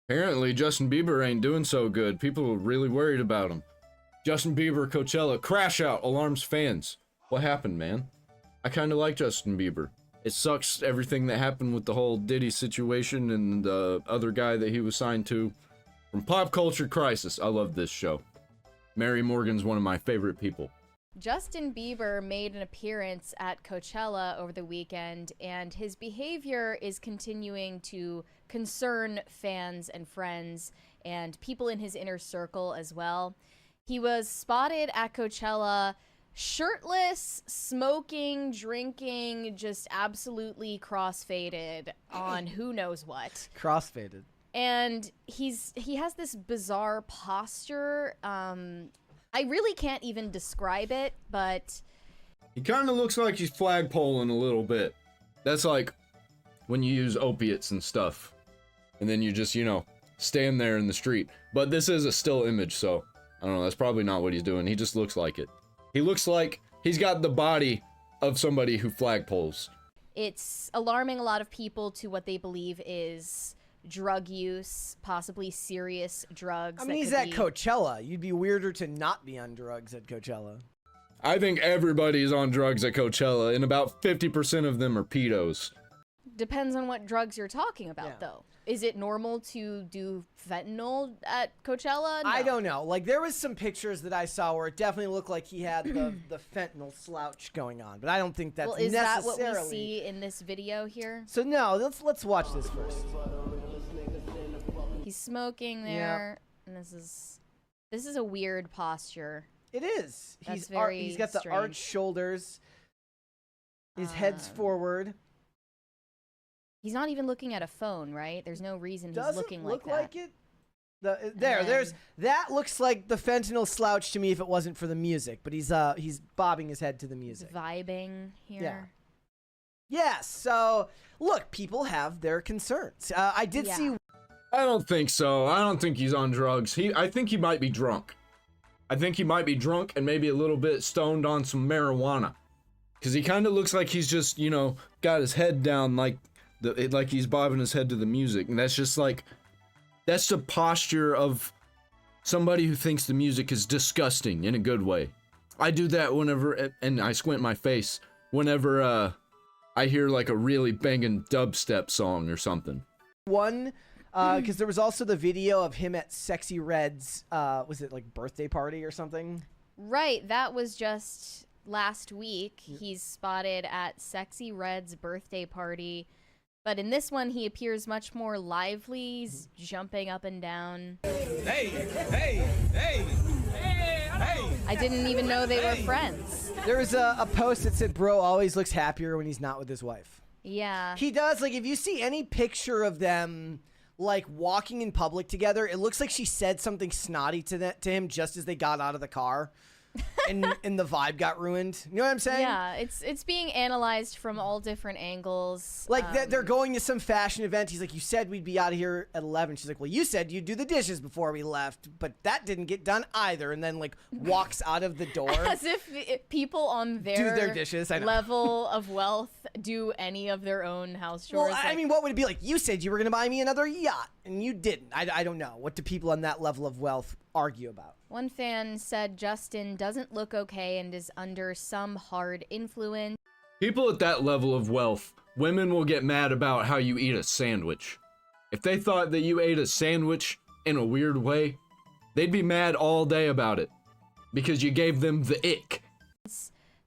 Apparently, Justin Bieber ain't doing so good. People are really worried about him. Justin Bieber, Coachella, crash out, alarms fans. What happened, man? I kind of like Justin Bieber. It sucks everything that happened with the whole Diddy situation and the other guy that he was signed to. From Pop Culture Crisis, I love this show. Mary Morgan's one of my favorite people. Justin Bieber made an appearance at Coachella over the weekend, and his behavior is continuing to concern fans and friends and people in his inner circle as well. He was spotted at Coachella shirtless, smoking, drinking, just absolutely crossfaded on who knows what. Crossfaded. And he has this bizarre posture. I really can't even describe it, but He kind of looks like he's flagpoling a little bit. That's like when you use opiates and stuff. And then you just, stand there in the street. But this is a still image, so I don't know. That's probably not what he's doing. He just looks like it. He looks like he's got the body of somebody who flagpoles. it's alarming a lot of people to what they believe is drug use, possibly serious drugs. I mean, he's at Coachella. You'd be weirder to not be on drugs at Coachella. I think everybody's on drugs at Coachella, and about 50% of them are pedos. Depends on what drugs you're talking about, though. Is it normal to do fentanyl at Coachella? No. I don't know. Like, there was some pictures that I saw where it definitely looked like he had the fentanyl slouch going on, but I don't think that's is necessarily... that what we see in this video here? So no, let's watch this first. He's smoking there, and this is a weird posture. It is. That's He's got the strange. arched shoulders. His head's forward. He's not even looking at a phone, right? There's no reason he's looking like that. Doesn't look like it. That looks like the fentanyl slouch to me if it wasn't for the music, but he's bobbing his head to the music. He's vibing here. Yeah, so look, people have their concerns. I did see. I don't think so. I don't think he's on drugs. I think he might be drunk. I think he might be drunk and maybe a little bit stoned on some marijuana. Because he kind of looks like he's just, got his head down like he's bobbing his head to the music. And that's just that's the posture of somebody who thinks the music is disgusting in a good way. I do that whenever, and I squint my face, whenever I hear like a really banging dubstep song or something. Because there was also the video of him at Sexy Red's, was it like birthday party or something? Right, that was just last week. He's spotted at Sexy Red's birthday party. But in this one, he appears much more lively. He's jumping up and down. Hey! I didn't even know they were friends. There was a post that said, bro always looks happier when he's not with his wife. Yeah. He does. Like, if you see any picture of them, like, walking in public together, it looks like she said something snotty to him just as they got out of the car. and the vibe got ruined. You know what I'm saying? Yeah, it's being analyzed from all different angles. Like, they're going to some fashion event. He's like, you said we'd be out of here at 11. She's like, well, you said you'd do the dishes before we left, but that didn't get done either. And then, like, walks out of the door. As if people on do their dishes. I know. level of wealth do any of their own house chores. Well, I mean, what would it be like? You said you were going to buy me another yacht, and you didn't. I don't know. What do people on that level of wealth argue about? One fan said Justin doesn't look okay and is under some hard influence. People at that level of wealth, women will get mad about how you eat a sandwich. If they thought that you ate a sandwich in a weird way, they'd be mad all day about it because you gave them the ick.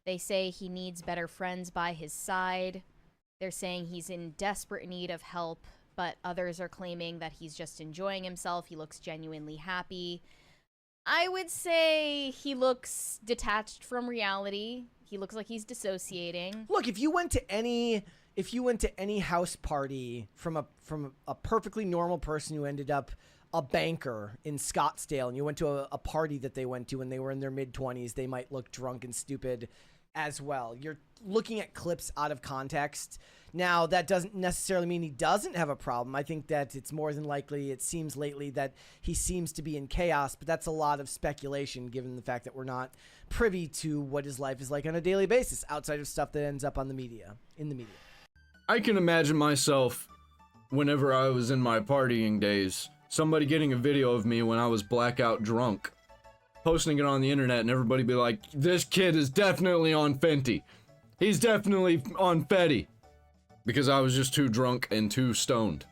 They say he needs better friends by his side. They're saying he's in desperate need of help, but others are claiming that he's just enjoying himself. He looks genuinely happy. I would say he looks detached from reality. He looks like he's dissociating. Look, if you went to any house party from a perfectly normal person who ended up a banker in Scottsdale, and you went to a party that they went to and they were in their mid-20s, they might look drunk and stupid as well. You're looking at clips out of context. Now, that doesn't necessarily mean he doesn't have a problem. I think that it's more than likely, it seems lately, that he seems to be in chaos, but that's a lot of speculation given the fact that we're not privy to what his life is like on a daily basis outside of stuff that ends up in the media. I can imagine myself, whenever I was in my partying days, somebody getting a video of me when I was blackout drunk, posting it on the internet, and everybody be like, this kid is definitely on Fenty. He's definitely on Fetty. Because I was just too drunk and too stoned.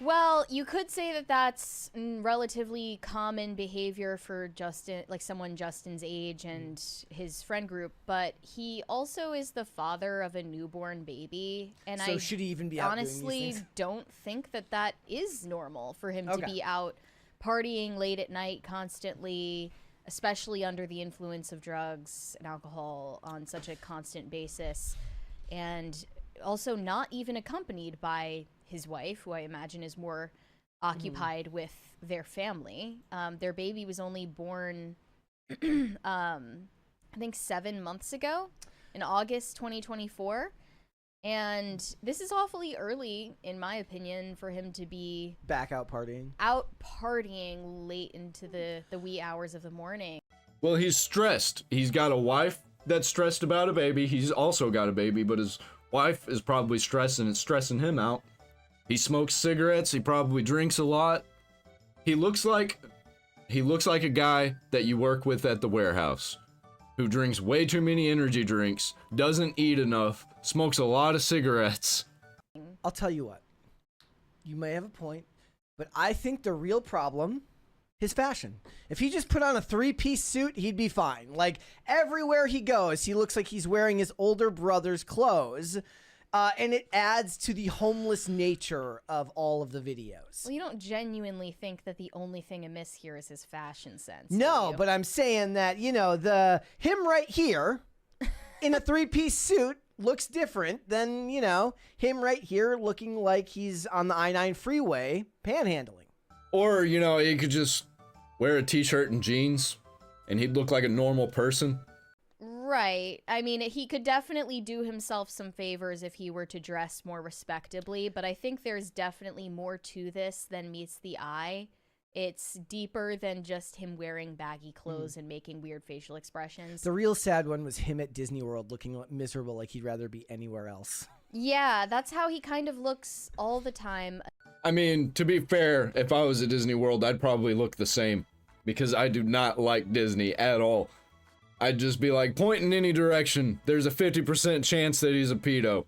Well, you could say that that's relatively common behavior for Justin, like someone Justin's age and his friend group, but he also is the father of a newborn baby, and So should he even be out doing these honestly things? don't think that that is normal for him to be out partying late at night constantly, especially under the influence of drugs and alcohol on such a constant basis, and also not even accompanied by his wife, who I imagine is more occupied with their family. Their baby was only born, I think 7 months ago, in August 2024. And this is awfully early, in my opinion, for him to be Back out partying. out partying late into the wee hours of the morning. Well, he's stressed. He's got a wife that's stressed about a baby. He's also got a baby, but his wife is probably stressed and it's stressing him out. He smokes cigarettes. He probably drinks a lot. He looks like a guy that you work with at the warehouse who drinks way too many energy drinks, doesn't eat enough, smokes a lot of cigarettes. I'll tell you what. You may have a point, but I think the real problem, his fashion. If he just put on a 3-piece suit, he'd be fine. Like, everywhere he goes, he looks like he's wearing his older brother's clothes. And it adds to the homeless nature of all of the videos. Well, you don't genuinely think that the only thing amiss here is his fashion sense. No, do you? but I'm saying that, him right here in a 3-piece suit looks different than, him right here looking like he's on the I-9 freeway panhandling. Or, he could just wear a t-shirt and jeans and he'd look like a normal person. Right. I mean, he could definitely do himself some favors if he were to dress more respectably, but I think there's definitely more to this than meets the eye. It's deeper than just him wearing baggy clothes and making weird facial expressions. The real sad one was him at Disney World looking miserable, like he'd rather be anywhere else. Yeah, that's how he kind of looks all the time. I mean, to be fair, if I was at Disney World, I'd probably look the same because I do not like Disney at all. I'd just be like, point in any direction. There's a 50% chance that he's a pedo.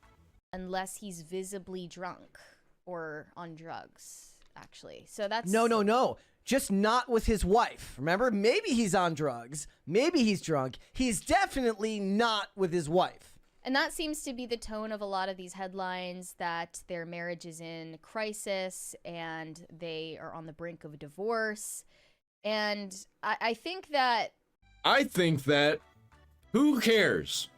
Unless he's visibly drunk or on drugs, actually. So that's... No. Just not with his wife. Remember? Maybe he's on drugs. Maybe he's drunk. He's definitely not with his wife. And that seems to be the tone of a lot of these headlines, that their marriage is in crisis and they are on the brink of divorce. And I think that who cares?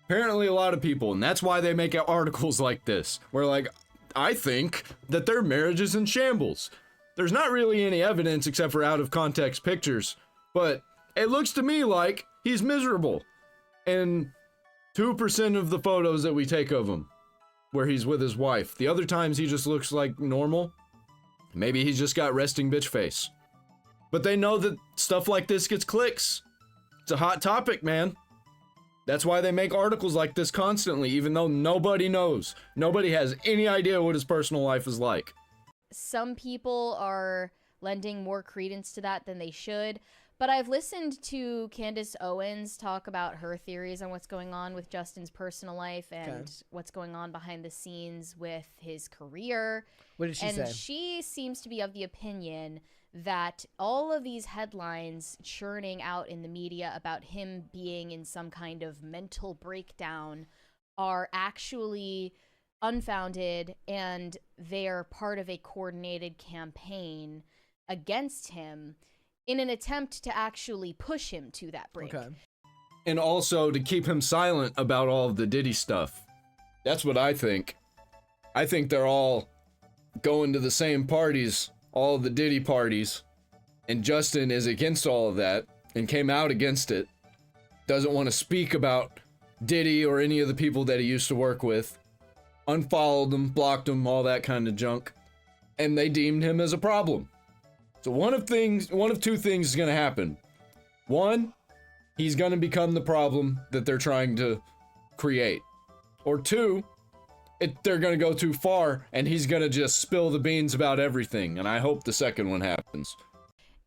Apparently a lot of people, and that's why they make articles like this, where like, I think that their marriage is in shambles. There's not really any evidence except for out of context pictures, but it looks to me like he's miserable. And 2% of the photos that we take of him, where he's with his wife. The other times he just looks like normal. Maybe he's just got resting bitch face. But they know that stuff like this gets clicks. It's a hot topic, man. That's why they make articles like this constantly, even though nobody knows. Nobody has any idea what his personal life is like. some people are lending more credence to that than they should. But I've listened to Candace Owens talk about her theories on what's going on with Justin's personal life and what's going on behind the scenes with his career. What did she say? And she seems to be of the opinion that all of these headlines churning out in the media about him being in some kind of mental breakdown are actually unfounded, and they're part of a coordinated campaign against him in an attempt to actually push him to that brink. Okay. And also to keep him silent about all of the Diddy stuff. That's what I think. I think they're all going to the same parties, all of the Diddy parties, and Justin is against all of that and came out against it. Doesn't want to speak about Diddy or any of the people that he used to work with. Unfollowed them, blocked them, all that kind of junk. And they deemed him as a problem. So one of two things is going to happen. One, he's going to become the problem that they're trying to create. Or two, they're gonna go too far, and he's gonna just spill the beans about everything. And I hope the second one happens.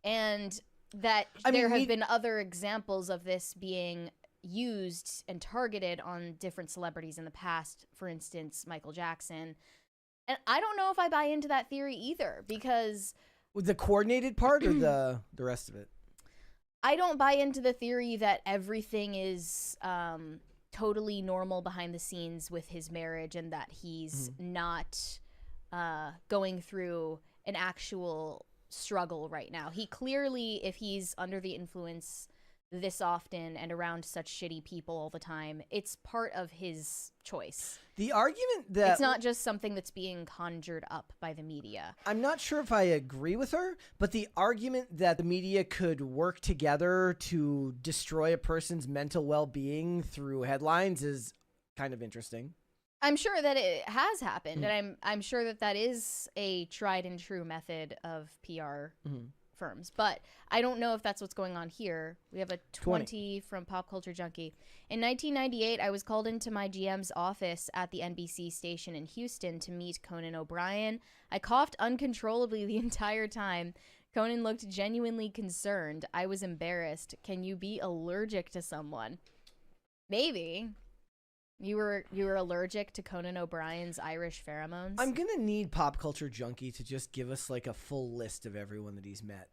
And that there have been other examples of this being used and targeted on different celebrities in the past. For instance, Michael Jackson. And I don't know if I buy into that theory either, because with the coordinated part or the rest of it. I don't buy into the theory that everything is totally normal behind the scenes with his marriage, and that he's not going through an actual struggle right now. He clearly, if he's under the influence this often and around such shitty people all the time, it's part of his choice. The argument that it's not just something that's being conjured up by the media. I'm not sure if I agree with her, but the argument that the media could work together to destroy a person's mental well-being through headlines is kind of interesting. I'm sure that it has happened, and I'm sure that that is a tried and true method of PR firms, but I don't know if that's what's going on here. We have a 20 from Pop Culture Junkie. In 1998, I was called into my GM's office at the NBC station in Houston to meet Conan O'Brien. I coughed uncontrollably the entire time. Conan looked genuinely concerned. I was embarrassed. Can you be allergic to someone? Maybe. You were allergic to Conan O'Brien's Irish pheromones? I'm gonna need Pop Culture Junkie to just give us like a full list of everyone that he's met.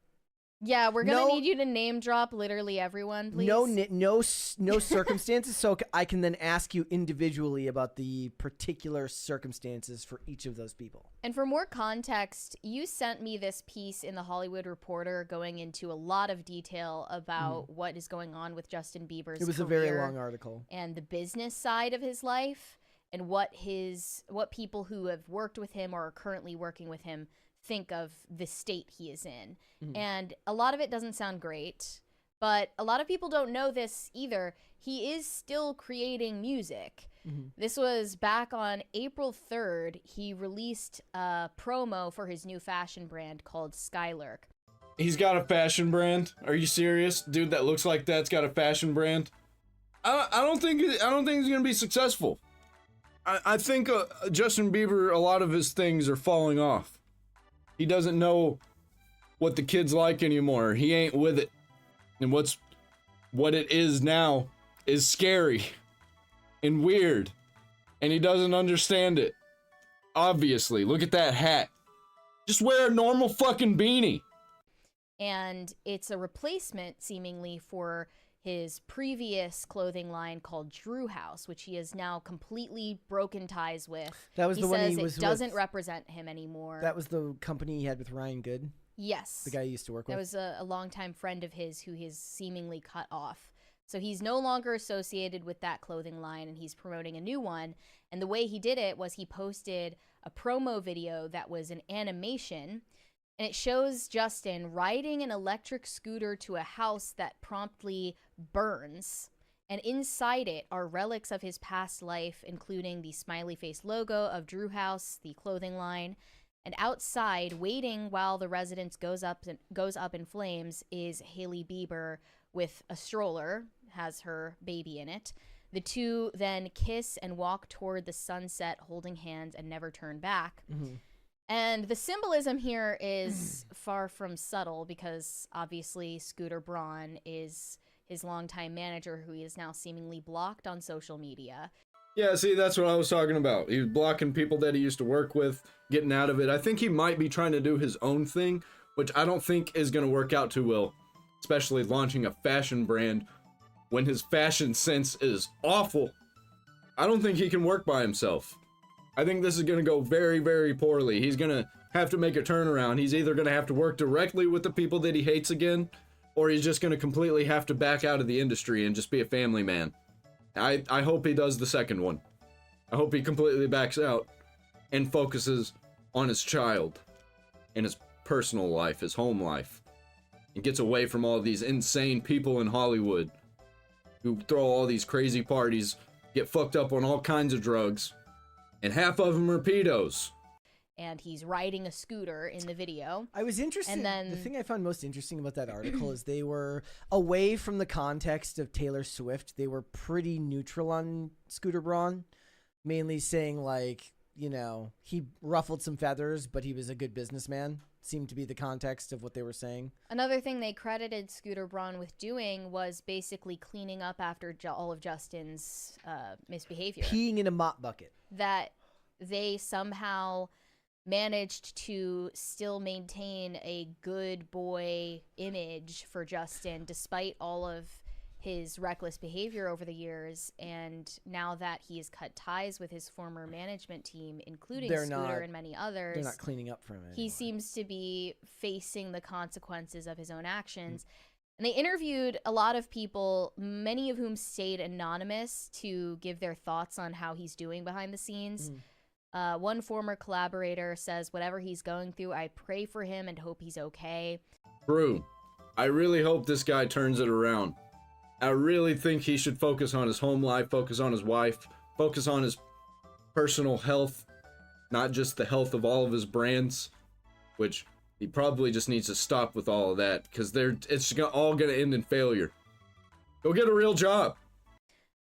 Yeah, we're gonna need you to name drop literally everyone, please. No circumstances, so I can then ask you individually about the particular circumstances for each of those people. And for more context, you sent me this piece in the Hollywood Reporter going into a lot of detail about what is going on with Justin Bieber's career. It was a very long article. And the business side of his life, and what people who have worked with him or are currently working with him think of the state he is in. And a lot of it doesn't sound great, but a lot of people don't know this either. He is still creating music. This was back on April 3rd. He released a promo for his new fashion brand called Skylark. He's got a fashion brand? Are you serious? Dude that looks like that's got a fashion brand? I don't think he's gonna be successful. I think Justin Bieber, a lot of his things are falling off. He doesn't know what the kids like anymore. He ain't with it. And what it is now is scary and weird. And he doesn't understand it. Obviously. Look at that hat. Just wear a normal fucking beanie. And it's a replacement, seemingly, for his previous clothing line called Drew House, which he has now completely broken ties with. That was he the one says he was it doesn't with. represent him anymore. That was the company he had with Ryan Good? Yes. The guy he used to work with? That was a longtime friend of his who he's seemingly cut off. So he's no longer associated with that clothing line, and he's promoting a new one. And the way he did it was he posted a promo video that was an animation, and it shows Justin riding an electric scooter to a house that promptly burns. And inside it are relics of his past life, including the smiley face logo of Drew House, the clothing line. And outside, waiting while the residence goes up in flames, is Hailey Bieber with a stroller, has her baby in it. The two then kiss and walk toward the sunset, holding hands and never turn back. And the symbolism here is far from subtle, because obviously Scooter Braun is his longtime manager, who he is now seemingly blocked on social media. Yeah, see, that's what I was talking about. He was blocking people that he used to work with, getting out of it. I think he might be trying to do his own thing, which I don't think is going to work out too well, especially launching a fashion brand when his fashion sense is awful. I don't think he can work by himself. I think this is going to go very, very poorly. He's going to have to make a turnaround. He's either going to have to work directly with the people that he hates again, or he's just going to completely have to back out of the industry and just be a family man. I hope he does the second one. I hope he completely backs out and focuses on his child and his personal life, his home life, and gets away from all these insane people in Hollywood who throw all these crazy parties, get fucked up on all kinds of drugs, and half of them are pedos. And he's riding a scooter in the video. I was interested. And then, the thing I found most interesting about that article is they were away from the context of Taylor Swift. They were pretty neutral on Scooter Braun. mainly saying like, he ruffled some feathers, but he was a good businessman. Seemed to be the context of what they were saying. Another thing they credited Scooter Braun with doing was basically cleaning up after all of Justin's misbehavior. Peeing in a mop bucket. That they somehow managed to still maintain a good boy image for Justin despite all of his reckless behavior over the years, and now that he has cut ties with his former management team, including Scooter and many others, they're not cleaning up for him anymore. He seems to be facing the consequences of his own actions. And they interviewed a lot of people, many of whom stayed anonymous to give their thoughts on how he's doing behind the scenes. One former collaborator says, whatever he's going through, I pray for him and hope he's okay. True. I really hope this guy turns it around. I really think he should focus on his home life, focus on his wife, focus on his personal health, not just the health of all of his brands, which he probably just needs to stop with all of that, because it's all going to end in failure. Go get a real job.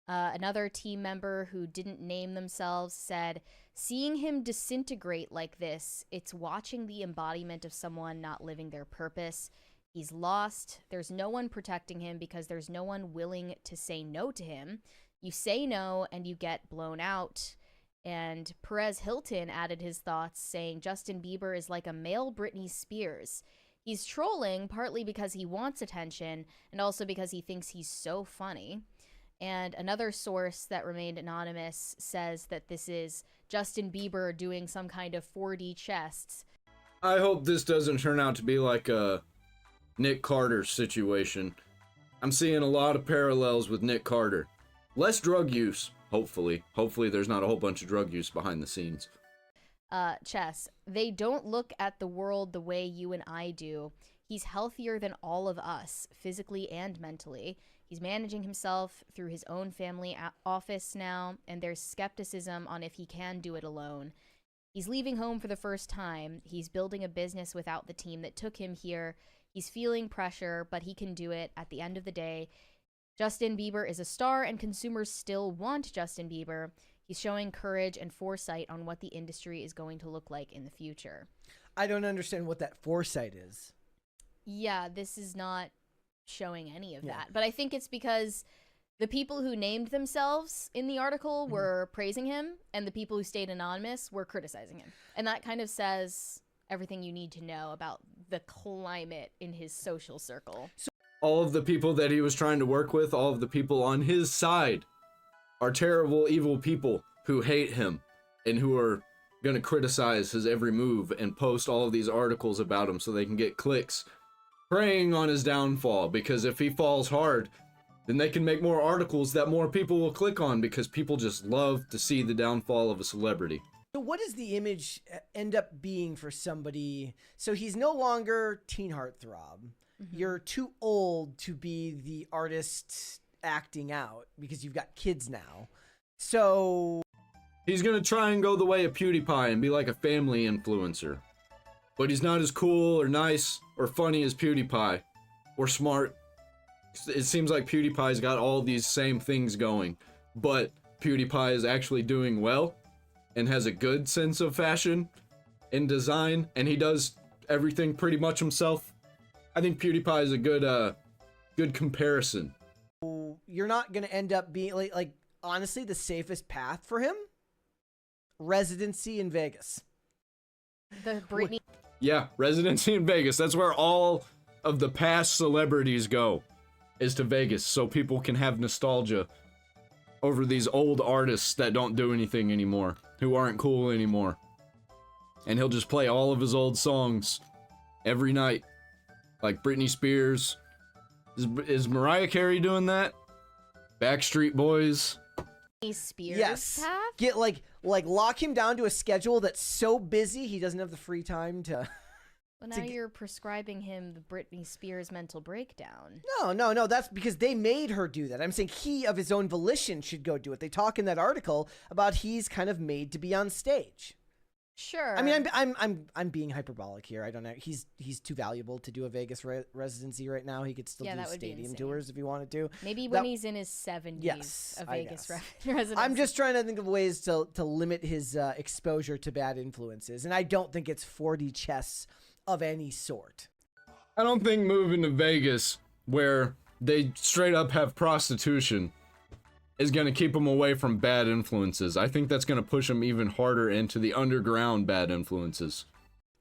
Another team member who didn't name themselves said, seeing him disintegrate like this, it's watching the embodiment of someone not living their purpose. He's lost. There's no one protecting him because there's no one willing to say no to him. You say no and you get blown out. And Perez Hilton added his thoughts, saying Justin Bieber is like a male Britney Spears. He's trolling partly because he wants attention and also because he thinks he's so funny. And another source that remained anonymous says that this is Justin Bieber doing some kind of 4D chests. I hope this doesn't turn out to be like a Nick Carter situation. I'm seeing a lot of parallels with Nick Carter. Less drug use, hopefully. Hopefully there's not a whole bunch of drug use behind the scenes. Chess, they don't look at the world the way you and I do. He's healthier than all of us, physically and mentally. He's managing himself through his own family office now, and there's skepticism on if he can do it alone. He's leaving home for the first time. He's building a business without the team that took him here. He's feeling pressure, but he can do it at the end of the day. Justin Bieber is a star, and consumers still want Justin Bieber. He's showing courage and foresight on what the industry is going to look like in the future. I don't understand what that foresight is. Yeah, this is not showing any of that. But I think it's because the people who named themselves in the article were praising him, and the people who stayed anonymous were criticizing him. And that kind of says everything you need to know about the climate in his social circle. All of the people that he was trying to work with, all of the people on his side, are terrible, evil people who hate him and who are going to criticize his every move and post all of these articles about him so they can get clicks, preying on his downfall, because if he falls hard, then they can make more articles that more people will click on, because people just love to see the downfall of a celebrity. So what does the image end up being for somebody? So he's no longer teen heartthrob. You're too old to be the artist acting out because you've got kids now. So he's gonna try and go the way of PewDiePie and be like a family influencer. But he's not as cool or nice or funny as PewDiePie or smart. It seems like PewDiePie's got all these same things going, but PewDiePie is actually doing well and has a good sense of fashion and design, and he does everything pretty much himself. I think PewDiePie is a good comparison. You're not going to end up being like honestly, the safest path for him, residency in Vegas. The Britney. Yeah, residency in Vegas. That's where all of the past celebrities go, is to Vegas, so people can have nostalgia over these old artists that don't do anything anymore, who aren't cool anymore. And he'll just play all of his old songs every night, like Britney Spears. Is Mariah Carey doing that? Backstreet Boys. Spears yes. have? Get like lock him down to a schedule that's so busy he doesn't have the free time to. Well, now you're prescribing him the Britney Spears mental breakdown. No. That's because they made her do that. I'm saying he, of his own volition, should go do it. They talk in that article about he's kind of made to be on stage. Sure. I mean, I'm being hyperbolic here. I don't know. He's too valuable to do a Vegas residency right now. He could still do that would be stadium insane. tours if he wanted to. Maybe when he's in his 70s, Yes, a I Vegas guess. residency. I'm just trying to think of ways to limit his exposure to bad influences, and I don't think it's 4D chess of any sort. I don't think moving to Vegas, where they straight up have prostitution, is going to keep him away from bad influences. I think that's going to push him even harder into the underground bad influences.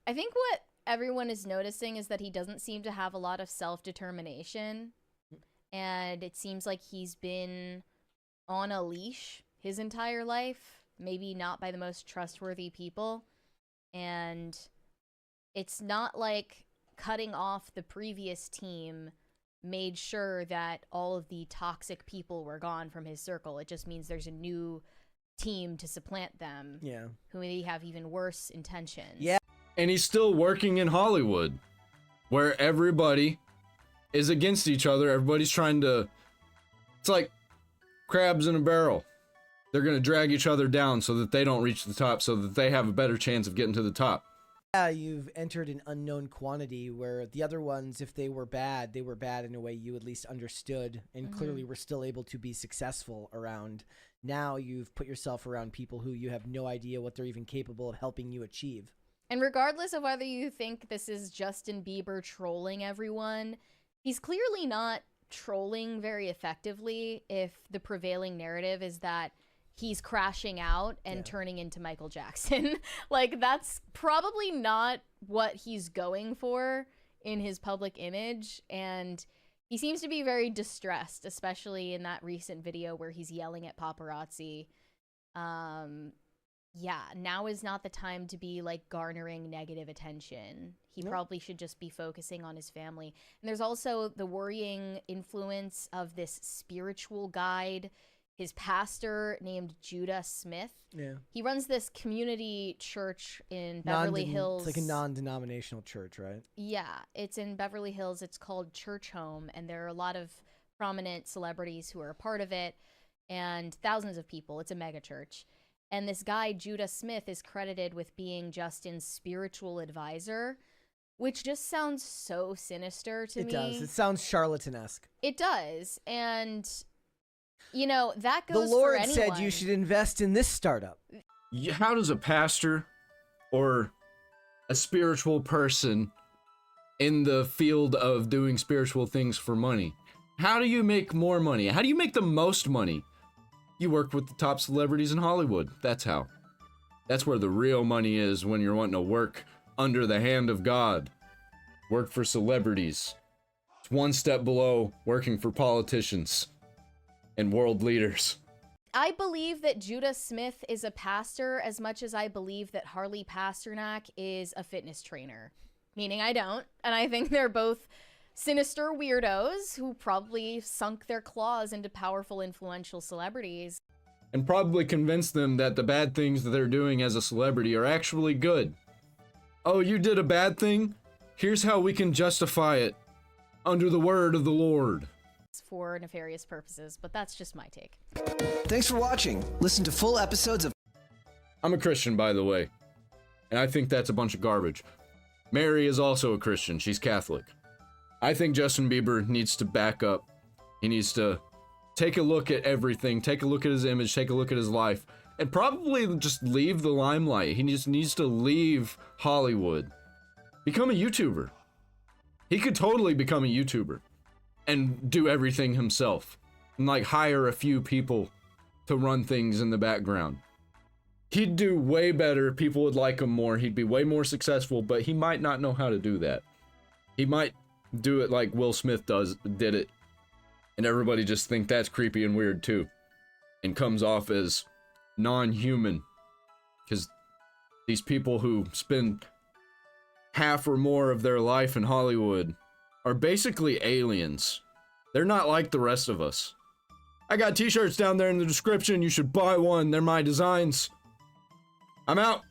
I think what everyone is noticing is that he doesn't seem to have a lot of self-determination. And it seems like he's been on a leash his entire life. Maybe not by the most trustworthy people. And it's not like cutting off the previous team made sure that all of the toxic people were gone from his circle. It just means there's a new team to supplant them. Yeah. Who maybe have even worse intentions. Yeah. And he's still working in Hollywood, where everybody is against each other. Everybody's trying to... It's like crabs in a barrel. They're going to drag each other down so that they don't reach the top, so that they have a better chance of getting to the top. Yeah, you've entered an unknown quantity where the other ones, if they were bad in a way you at least understood and clearly were still able to be successful around. Now you've put yourself around people who you have no idea what they're even capable of helping you achieve. And regardless of whether you think this is Justin Bieber trolling everyone, he's clearly not trolling very effectively if the prevailing narrative is that he's crashing out and turning into Michael Jackson. Like, that's probably not what he's going for in his public image. And he seems to be very distressed, especially in that recent video where he's yelling at paparazzi. Yeah, now is not the time to be, like, garnering negative attention. He probably should just be focusing on his family. And there's also the worrying influence of this spiritual guide, his pastor named Judah Smith. Yeah. He runs this community church in Beverly Hills. It's like a non-denominational church, right? Yeah, it's in Beverly Hills. It's called Church Home, and there are a lot of prominent celebrities who are a part of it, and thousands of people. It's a mega church. And this guy, Judah Smith, is credited with being Justin's spiritual advisor, which just sounds so sinister to me. It does. It sounds charlatan-esque. It does, and... You know, that goes The Lord for anyone. said you should invest in this startup. How does a pastor or a spiritual person in the field of doing spiritual things for money, how do you make more money? How do you make the most money? You work with the top celebrities in Hollywood. That's how. That's where the real money is when you're wanting to work under the hand of God. Work for celebrities. It's one step below working for politicians and world leaders. I believe that Judah Smith is a pastor as much as I believe that Harley Pasternak is a fitness trainer. Meaning I don't. And I think they're both sinister weirdos who probably sunk their claws into powerful, influential celebrities. And probably convince them that the bad things that they're doing as a celebrity are actually good. Oh, you did a bad thing? Here's how we can justify it under the word of the Lord. For nefarious purposes, but that's just my take. Thanks for watching. Listen to full episodes of... I'm a Christian, by the way, and I think that's a bunch of garbage. Mary is also a Christian. She's Catholic. I think Justin Bieber needs to back up. He needs to take a look at everything, take a look at his image, take a look at his life, and probably just leave the limelight. He just needs to leave Hollywood. Become a YouTuber. He could totally become a YouTuber and do everything himself, and like hire a few people to run things in the background. He'd do way better, people would like him more, he'd be way more successful, but he might not know how to do that. He might do it like Will Smith did it, and everybody just think that's creepy and weird too, and comes off as non-human, because these people who spend half or more of their life in Hollywood are basically aliens. They're not like the rest of us. I got t-shirts down there in the description. You should buy one. They're my designs. I'm out.